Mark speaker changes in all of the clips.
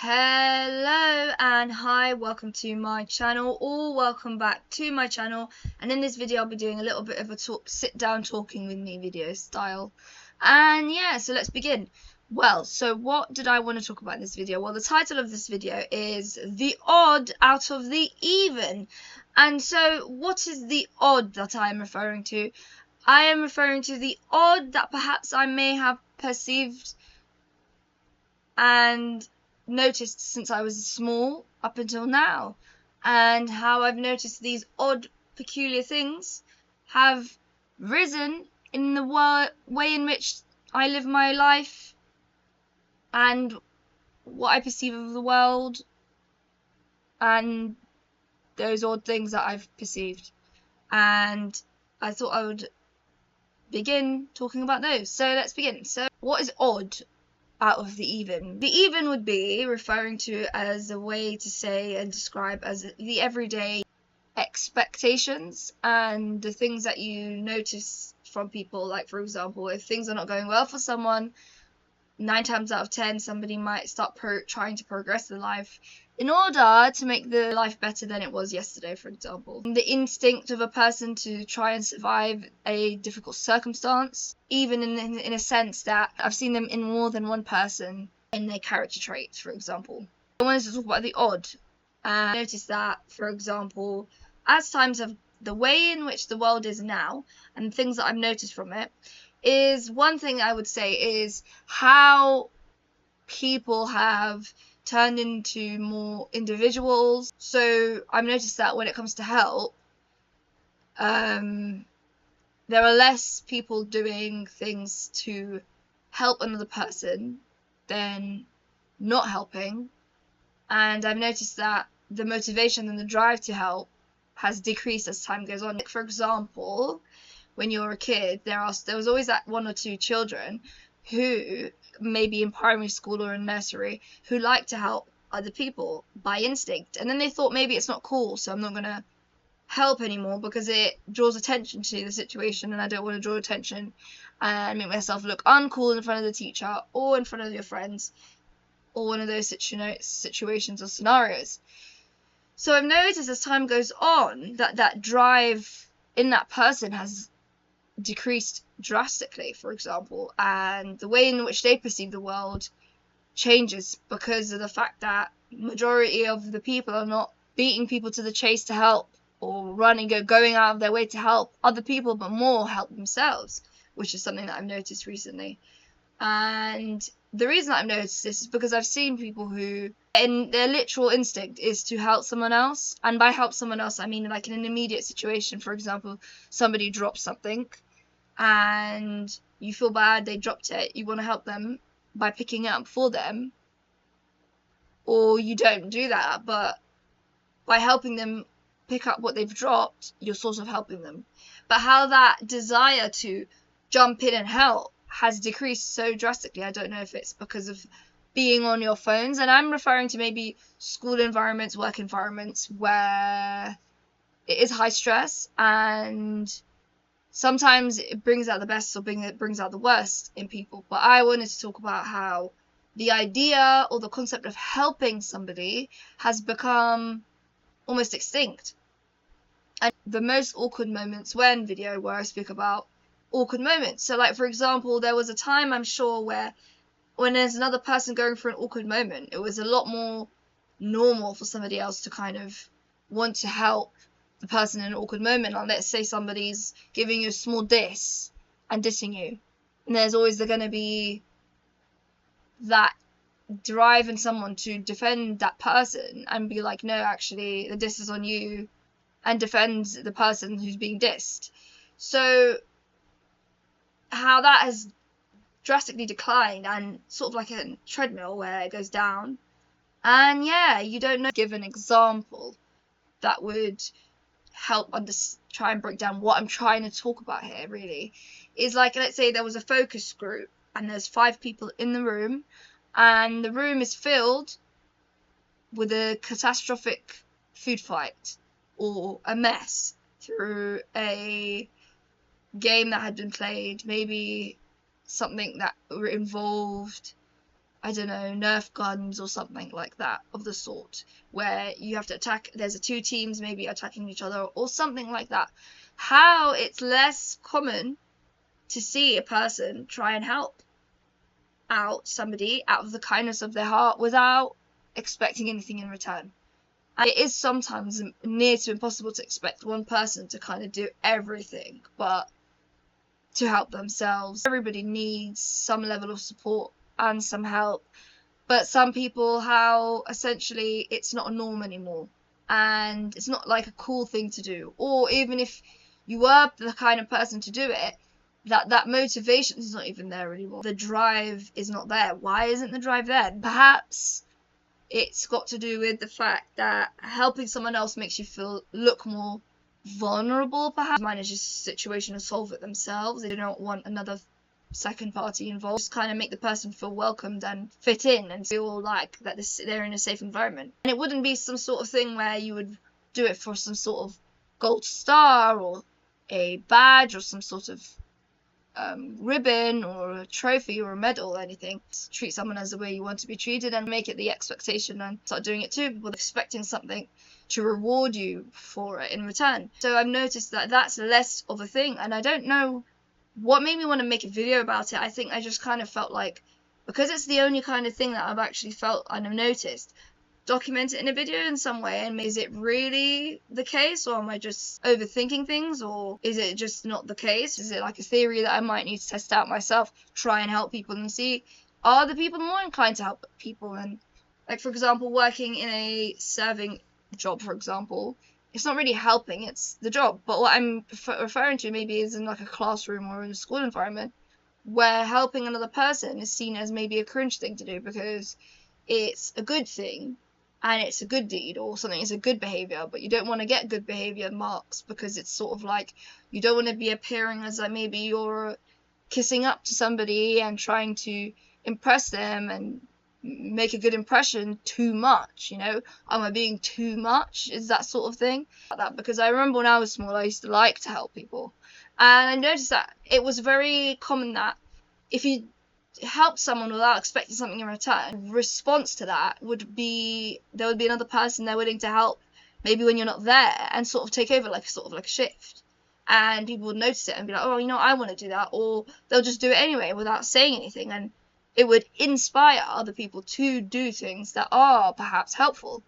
Speaker 1: Hello and hi, welcome to my channel, or welcome back to my channel. And in this video I'll be doing a little bit of a sit down talking with me video style. And yeah, so let's begin. Well, so what did I want to talk about in this video? Well, the title of this video is the odd out of the even. And so what is the odd that I am referring to? I am referring to the odd that perhaps I may have perceived and noticed since I was small up until now, and how I've noticed these odd, peculiar things have risen in the way in which I live my life and what I perceive of the world, and those odd things that I've perceived. And I thought I would begin talking about those. So let's begin. So what is odd out of the even? The even would be referring to as a way to say and describe as the everyday expectations and the things that you notice from people. Like, for example, if things are not going well for someone, 9 times out of 10 somebody might start trying to progress their life in order to make the life better than it was yesterday, for example. The instinct of a person to try and survive a difficult circumstance, even in a sense that I've seen them in more than one person in their character traits, for example. I wanted to talk about the odd, and I noticed that, for example, as times of the way in which the world is now and things that I've noticed from it, is one thing I would say is how people have turned into more individuals. So I've noticed that when it comes to help, there are less people doing things to help another person than not helping. And I've noticed that the motivation and the drive to help has decreased as time goes on. For example, when you're a kid, there was always that 1 or 2 children who, maybe in primary school or in nursery, who like to help other people by instinct, and then they thought maybe it's not cool, so I'm not going to help anymore because it draws attention to the situation, and I don't want to draw attention and make myself look uncool in front of the teacher or in front of your friends, or one of those situations or scenarios. So I've noticed as time goes on that drive in that person has decreased drastically, for example, and the way in which they perceive the world changes because of the fact that majority of the people are not beating people to the chase to help or going out of their way to help other people, but more help themselves, which is something that I've noticed recently. And the reason that I've noticed this is because I've seen people who, in their literal instinct, is to help someone else. And by help someone else, I mean like in an immediate situation. For example, somebody drops something and you feel bad, they dropped it, you want to help them by picking it up for them, or you don't do that, but by helping them pick up what they've dropped, you're sort of helping them. But how that desire to jump in and help has decreased so drastically, I don't know if it's because of being on your phones, and I'm referring to maybe school environments, work environments, where it is high stress, and sometimes it brings out the best or it brings out the worst in people. But I wanted to talk about how the idea or the concept of helping somebody has become almost extinct. And the most awkward moments where I speak about awkward moments. So like, for example, there was a time, I'm sure, where when there's another person going through an awkward moment, it was a lot more normal for somebody else to kind of want to help the person in an awkward moment. Like, let's say somebody's giving you a small diss and dissing you, and there's always going to be that drive in someone to defend that person and be like, no, actually the diss is on you, and defend the person who's being dissed. So how that has drastically declined, and sort of like a treadmill where it goes down. And yeah, you don't know. Give an example that would help try and break down what I'm trying to talk about here, really. Is like, let's say there was a focus group and there's 5 people in the room, and the room is filled with a catastrophic food fight or a mess through a game that had been played, maybe something that involved I don't know, Nerf guns or something like that of the sort, where you have to attack, there's two teams maybe attacking each other or something like that. How it's less common to see a person try and help out somebody out of the kindness of their heart without expecting anything in return. And it is sometimes near to impossible to expect one person to kind of do everything, but to help themselves. Everybody needs some level of support and some help. But some people, how essentially it's not a norm anymore. And it's not like a cool thing to do. Or even if you were the kind of person to do it, that motivation is not even there anymore. The drive is not there. Why isn't the drive there? Perhaps it's got to do with the fact that helping someone else makes you look more vulnerable, perhaps. Manage a situation and solve it themselves. They don't want another second party involved. Just kind of make the person feel welcomed and fit in and feel like that they're in a safe environment. And it wouldn't be some sort of thing where you would do it for some sort of gold star or a badge or some sort of ribbon or a trophy or a medal or anything. Just treat someone as the way you want to be treated and make it the expectation, and start doing it too, people expecting something to reward you for it in return. So I've noticed that that's less of a thing, and I don't know what made me want to make a video about it. I think I just kind of felt like, because it's the only kind of thing that I've actually felt and have noticed, document it in a video in some way. And is it really the case, or am I just overthinking things, or is it just not the case? Is it like a theory that I might need to test out myself, try and help people and see, are the people more inclined to help people? And like, for example, working in a serving job, for example, it's not really helping, it's the job. But what I'm referring to maybe is in like a classroom or in a school environment, where helping another person is seen as maybe a cringe thing to do because it's a good thing and it's a good deed or something, it's a good behavior, but you don't want to get good behavior marks because it's sort of like you don't want to be appearing as like maybe you're kissing up to somebody and trying to impress them and make a good impression too much, you know? Am I being too much? Is that sort of thing? Like that, because I remember when I was small, I used to like to help people. And I noticed that it was very common that if you help someone without expecting something in return, response to that would be there would be another person there willing to help maybe when you're not there and sort of take over like sort of like a shift. And people would notice it and be like, oh, you know, I want to do that. Or they'll just do it anyway without saying anything. And it would inspire other people to do things that are perhaps helpful.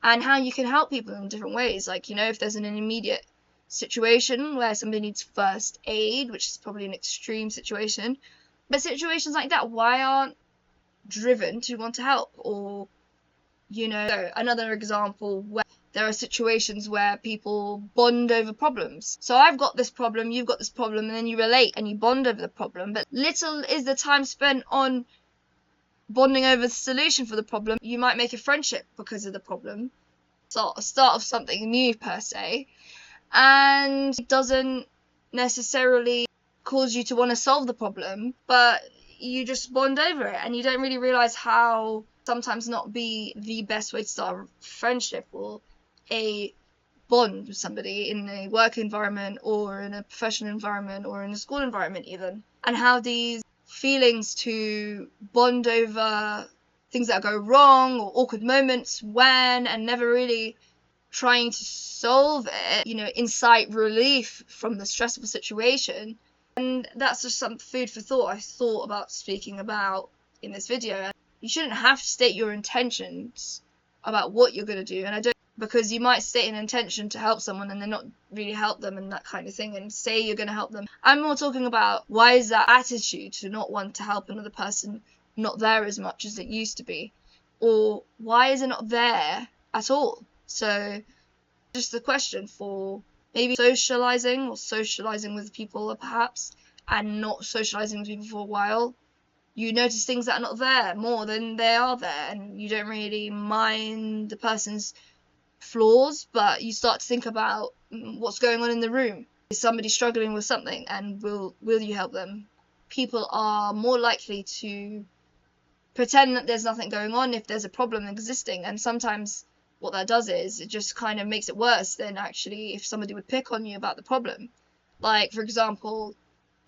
Speaker 1: And how you can help people in different ways. Like, you know, if there's an immediate situation where somebody needs first aid, which is probably an extreme situation, but situations like that, why aren't driven to want to help? Or, you know, so another example where there are situations where people bond over problems. So I've got this problem, you've got this problem, and then you relate and you bond over the problem. But little is the time spent on bonding over the solution for the problem. You might make a friendship because of the problem. So a start of something new per se. And it doesn't necessarily cause you to want to solve the problem, but you just bond over it and you don't really realize how sometimes not be the best way to start a friendship or a bond with somebody in a work environment or in a professional environment or in a school environment even, and how these feelings to bond over things that go wrong or awkward moments when and never really trying to solve it, you know, incite relief from the stressful situation. And that's just some food for thought I thought about speaking about in this video. You shouldn't have to state your intentions about what you're going to do, and I don't, because you might state an intention to help someone and then not really help them and that kind of thing, and say you're going to help them. I'm more talking about why is that attitude to not want to help another person not there as much as it used to be, or why is it not there at all? So just the question for maybe socializing with people perhaps, and not socializing with people for a while. You notice things that are not there more than they are there, and you don't really mind the person's flaws, but you start to think about what's going on in the room. Is somebody struggling with something, and will you help them? People are more likely to pretend that there's nothing going on if there's a problem existing, and sometimes what that does is it just kind of makes it worse than actually if somebody would pick on you about the problem. Like, for example,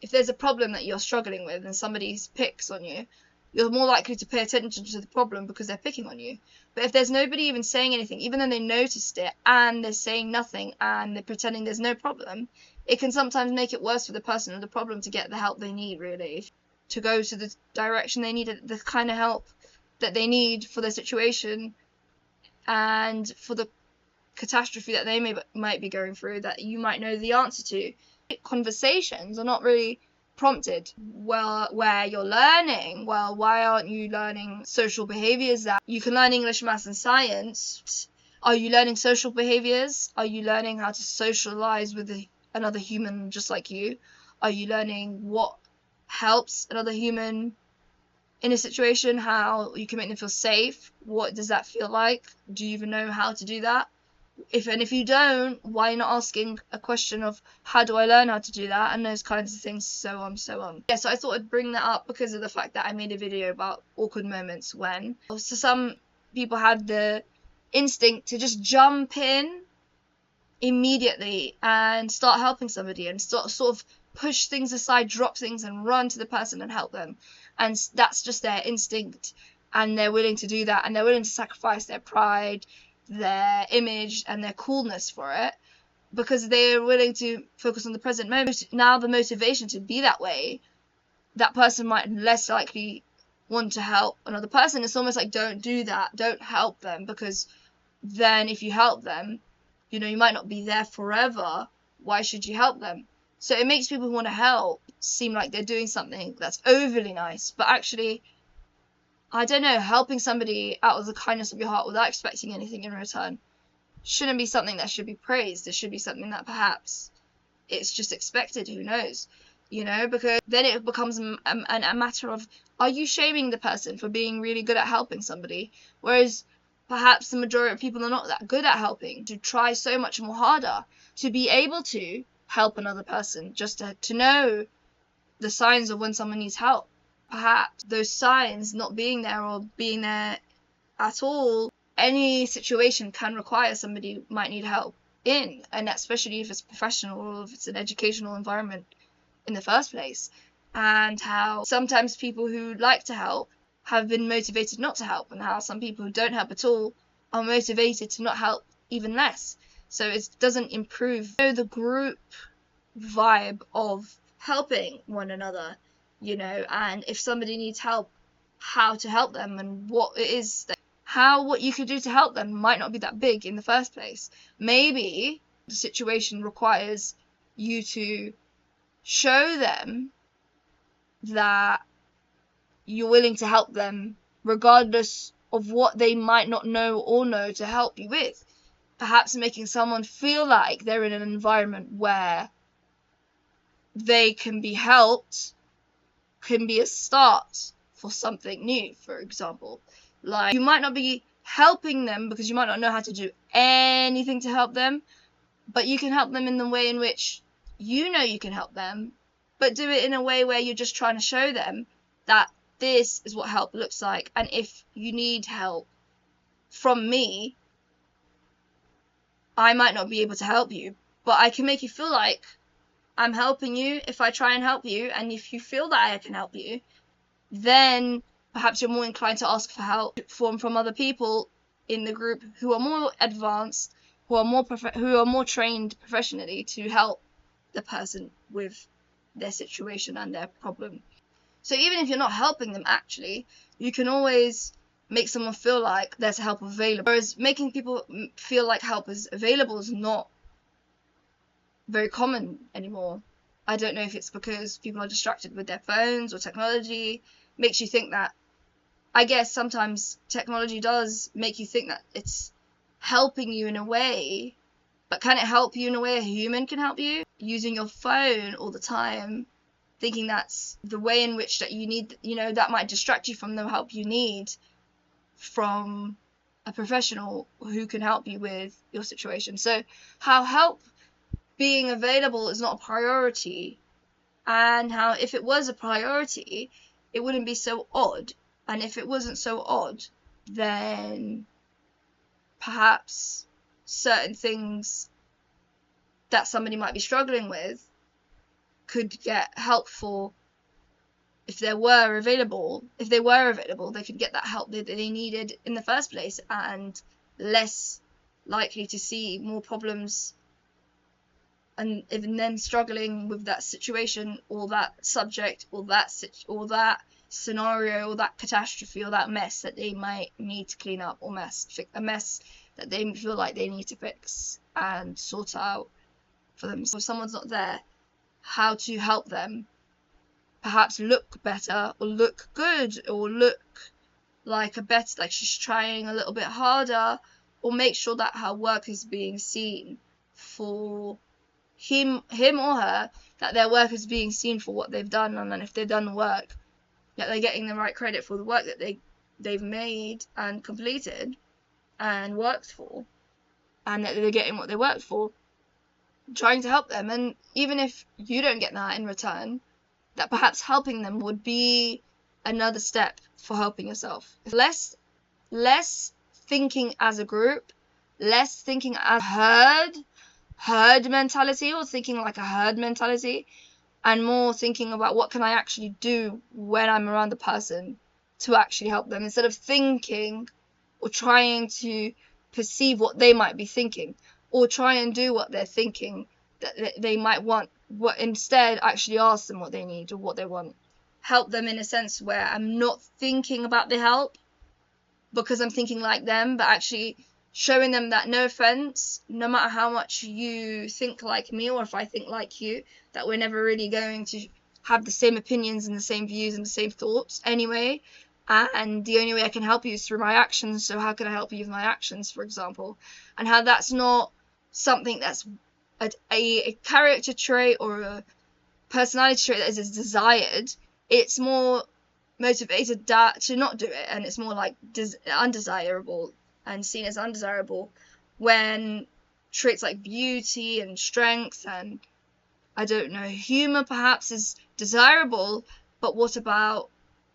Speaker 1: if there's a problem that you're struggling with and somebody picks on you, you're more likely to pay attention to the problem because they're picking on you. But if there's nobody even saying anything, even though they noticed it, and they're saying nothing and they're pretending there's no problem, it can sometimes make it worse for the person with the problem to get the help they need, really, to go to the direction they need, the kind of help that they need for their situation and for the catastrophe that they might be going through that you might know the answer to. Conversations are not really prompted. Well, where you're learning, well, why aren't you learning social behaviors that you can learn? English, maths and science. Are you learning social behaviors? Are you learning how to socialize with another human just like you? Are you learning what helps another human in a situation, how you can make them feel safe? What does that feel like? Do you even know how to do that? If you don't, why not asking a question of how do I learn how to do that, and those kinds of things, so on. Yeah, so I thought I'd bring that up because of the fact that I made a video about awkward moments when. So some people have the instinct to just jump in immediately and start helping somebody and sort of push things aside, drop things and run to the person and help them. And that's just their instinct, and they're willing to do that, and they're willing to sacrifice their pride, their image and their coolness for it, because they're willing to focus on the present moment. Now the motivation to be that way, that person might less likely want to help another person. It's almost like, don't do that, don't help them, because then if you help them, you know, you might not be there forever. Why should you help them? So it makes people who want to help seem like they're doing something that's overly nice, but actually, I don't know, helping somebody out of the kindness of your heart without expecting anything in return shouldn't be something that should be praised. It should be something that perhaps it's just expected, who knows, you know, because then it becomes a matter of, are you shaming the person for being really good at helping somebody? Whereas perhaps the majority of people are not that good at helping, to try so much more harder to be able to help another person, just to know the signs of when someone needs help. Perhaps those signs not being there or being there at all, any situation can require somebody might need help in, and especially if it's professional or if it's an educational environment in the first place. And how sometimes people who like to help have been motivated not to help, and how some people who don't help at all are motivated to not help even less. So it doesn't improve the group vibe of helping one another, you know, and if somebody needs help, how to help them and what it is that, what you could do to help them might not be that big in the first place. Maybe the situation requires you to show them that you're willing to help them regardless of what they might not know or know to help you with. Perhaps making someone feel like they're in an environment where they can be helped can be a start for something new, for example. Like, you might not be helping them because you might not know how to do anything to help them, but you can help them in the way in which you know you can help them, but do it in a way where you're just trying to show them that this is what help looks like, and if you need help from me, I might not be able to help you, but I can make you feel like I'm helping you if I try and help you, and if you feel that I can help you, then perhaps you're more inclined to ask for help from other people in the group who are more advanced, who are more trained professionally to help the person with their situation and their problem. So even if you're not helping them actually, you can always make someone feel like there's help available. Whereas making people feel like help is available is not very common anymore. I don't know if it's because people are distracted with their phones or technology makes you think that. I guess sometimes technology does make you think that it's helping you in a way, but can it help you in a way a human can help you? Using your phone all the time, thinking that's the way in which that you need, you know, that might distract you from the help you need from a professional who can help you with your situation. So how help being available is not a priority, and how if it was a priority, it wouldn't be so odd. And if it wasn't so odd, then perhaps certain things that somebody might be struggling with could get help for if they were available, they could get that help that they needed in the first place, and less likely to see more problems and even them struggling with that situation or that subject or that scenario or that catastrophe or that mess that they might need to clean up, or a mess that they feel like they need to fix and sort out for them. So if someone's not there, how to help them perhaps look better or look good or look like she's trying a little bit harder, or make sure that her work is being seen for him or her, that their work is being seen for what they've done, and then if they've done the work, that they're getting the right credit for the work that they've made and completed and worked for, and that they're getting what they worked for, trying to help them. And even if you don't get that in return, that perhaps helping them would be another step for helping yourself. Less thinking as a group, less thinking as herd mentality, or thinking like a herd mentality, and more thinking about what can I actually do when I'm around the person to actually help them, instead of thinking or trying to perceive what they might be thinking or try and do what they're thinking that they might want. What instead actually ask them what they need or what they want. Help them in a sense where I'm not thinking about the help because I'm thinking like them, but actually showing them that, no offense, no matter how much you think like me or if I think like you, that we're never really going to have the same opinions and the same views and the same thoughts anyway, and the only way I can help you is through my actions, so how can I help you with my actions, for example, and how that's not something that's a character trait or a personality trait that is desired. It's more motivated to not do it, and it's more like undesirable and seen as undesirable, when traits like beauty and strength and, I don't know, humor perhaps is desirable. But what about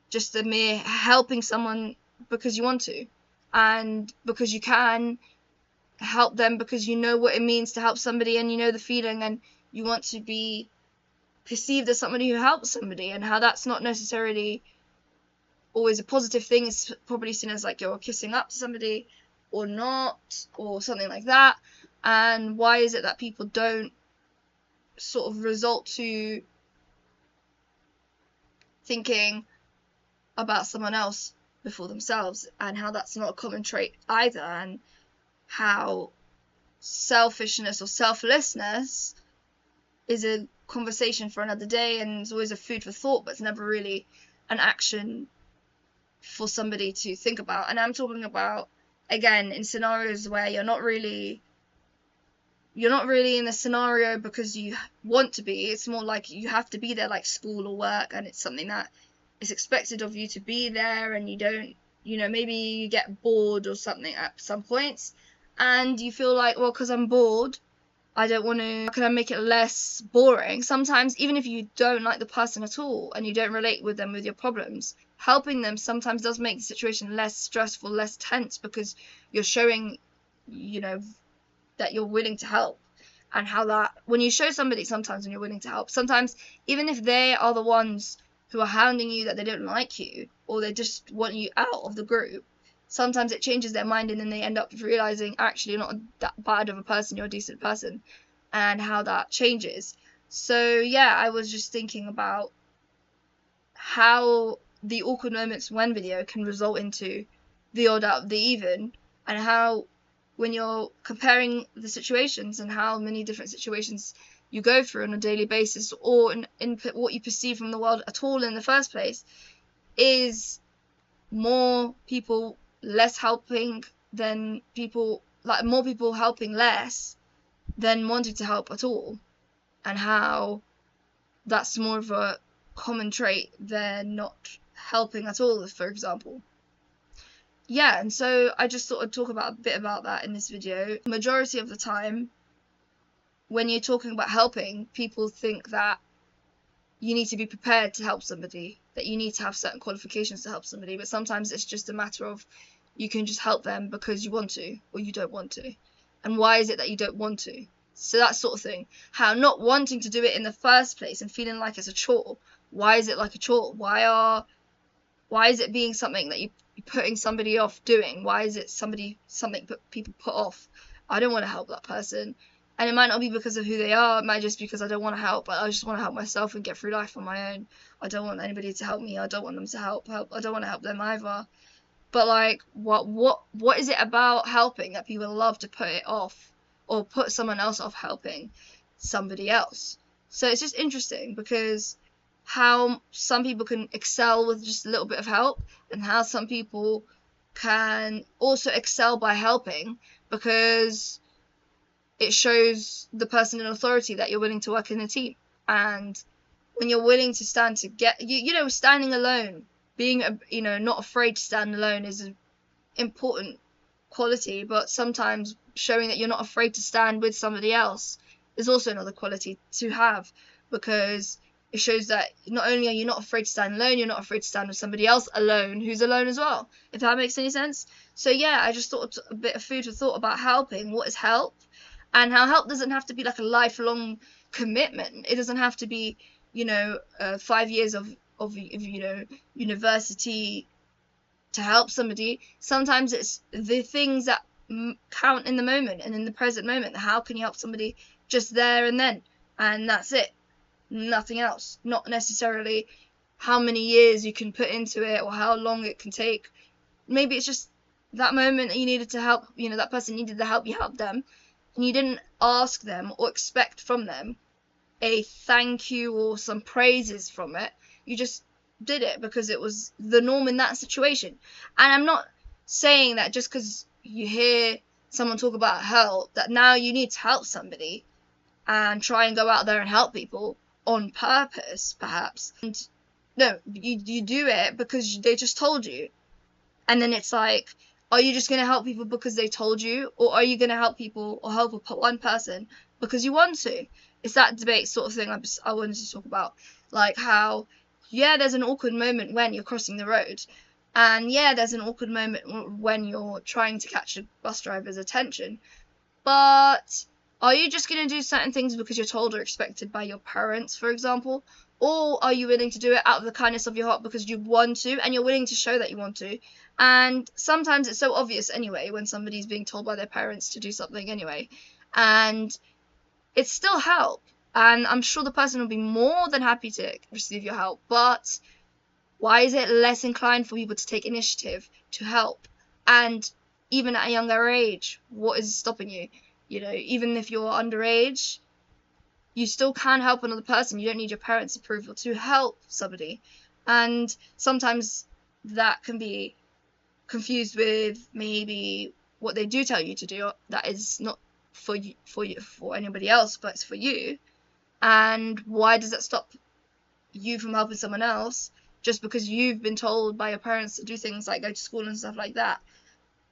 Speaker 1: just the mere helping someone because you want to, and because you can help them, because you know what it means to help somebody, and you know the feeling, and you want to be perceived as somebody who helps somebody, and how that's not necessarily always a positive thing. It's probably seen as like you're kissing up to somebody or not, or something like that. And why is it that people don't sort of resort to thinking about someone else before themselves, and how that's not a common trait either, and how selfishness or selflessness is a conversation for another day, and it's always a food for thought, but it's never really an action for somebody to think about. And I'm talking about, again, in scenarios where you're not really in the scenario because you want to be. It's more like you have to be there, like school or work, and it's something that is expected of you to be there, and you don't, maybe you get bored or something at some points, and you feel like, well, because I'm bored, I don't want to, how can I make it less boring? Sometimes, even if you don't like the person at all and you don't relate with them with your problems, helping them sometimes does make the situation less stressful, less tense, because you're showing, that you're willing to help. And how that, when you show somebody sometimes when you're willing to help, sometimes even if they are the ones who are hounding you that they don't like you, or they just want you out of the group, sometimes it changes their mind, and then they end up realizing, actually, you're not that bad of a person, you're a decent person, and how that changes. So yeah, I was just thinking about how the awkward moments when video can result into the odd out of the even, and how when you're comparing the situations and how many different situations you go through on a daily basis, or in what you perceive from the world at all in the first place, is more people less helping than people, like more people helping less than wanting to help at all, and how that's more of a common trait than not helping at all, for example. Yeah, and so I just thought I'd talk about a bit about that in this video. Majority of the time, when you're talking about helping, people think that you need to be prepared to help somebody, that you need to have certain qualifications to help somebody, but sometimes it's just a matter of you can just help them because you want to, or you don't want to. And why is it that you don't want to? So that sort of thing. How not wanting to do it in the first place and feeling like it's a chore, Why is it like a chore? Why is it being something that you're putting somebody off doing? Why is it something that people put off? I don't want to help that person. And it might not be because of who they are. It might just be because I don't want to help. I just want to help myself and get through life on my own. I don't want anybody to help me. I don't want them to help. I don't want to help them either. But like, what is it about helping that people love to put it off or put someone else off helping somebody else? So it's just interesting because how some people can excel with just a little bit of help, and how some people can also excel by helping because it shows the person in authority that you're willing to work in a team. And when you're willing to stand to get, standing alone, being, not afraid to stand alone is an important quality, but sometimes showing that you're not afraid to stand with somebody else is also another quality to have, because it shows that not only are you not afraid to stand alone, you're not afraid to stand with somebody else alone who's alone as well, if that makes any sense. So yeah, I just thought a bit of food for thought about helping. What is help? And how help doesn't have to be like a lifelong commitment. It doesn't have to be, 5 years of university to help somebody. Sometimes it's the things that count in the moment and in the present moment. How can you help somebody just there and then? And that's it. Nothing else. Not necessarily how many years you can put into it or how long it can take. Maybe it's just that moment that you needed to help, that person needed the help, you helped them. And you didn't ask them or expect from them a thank you or some praises from it. You just did it because it was the norm in that situation. And I'm not saying that just because you hear someone talk about help, that now you need to help somebody and try and go out there and help people on purpose, perhaps. And no, you do it because they just told you. And then it's like, are you just going to help people because they told you? Or are you going to help people or help one person because you want to? It's that debate sort of thing I wanted to talk about. Like how, yeah, there's an awkward moment when you're crossing the road. And yeah, there's an awkward moment when you're trying to catch a bus driver's attention. But are you just going to do certain things because you're told or expected by your parents, for example? Or are you willing to do it out of the kindness of your heart because you want to and you're willing to show that you want to? And sometimes it's so obvious anyway when somebody's being told by their parents to do something anyway. And it's still help. And I'm sure the person will be more than happy to receive your help. But why is it less inclined for people to take initiative to help? And even at a younger age, what is stopping you? Even if you're underage, you still can help another person. You don't need your parents' approval to help somebody. And sometimes that can be confused with maybe what they do tell you to do that is not for anybody else, but it's for you. And why does that stop you from helping someone else just because you've been told by your parents to do things like go to school and stuff like that,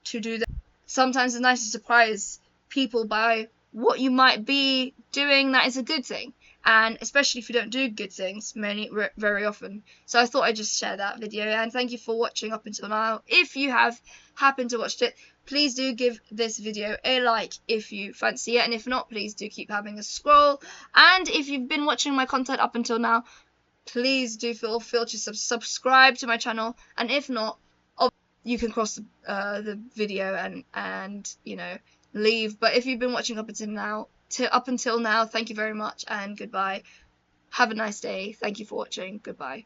Speaker 1: to do that? Sometimes it's nice to surprise people by what you might be doing that is a good thing, and especially if you don't do good things very often. So I thought I'd just share that video, and thank you for watching up until now. If you have happened to watch it, please do give this video a like if you fancy it, and if not, please do keep having a scroll. And if you've been watching my content up until now, please do feel free to subscribe to my channel, and if not, you can cross the video and leave. But if you've been watching up until now, thank you very much and goodbye. Have a nice day. Thank you for watching. Goodbye.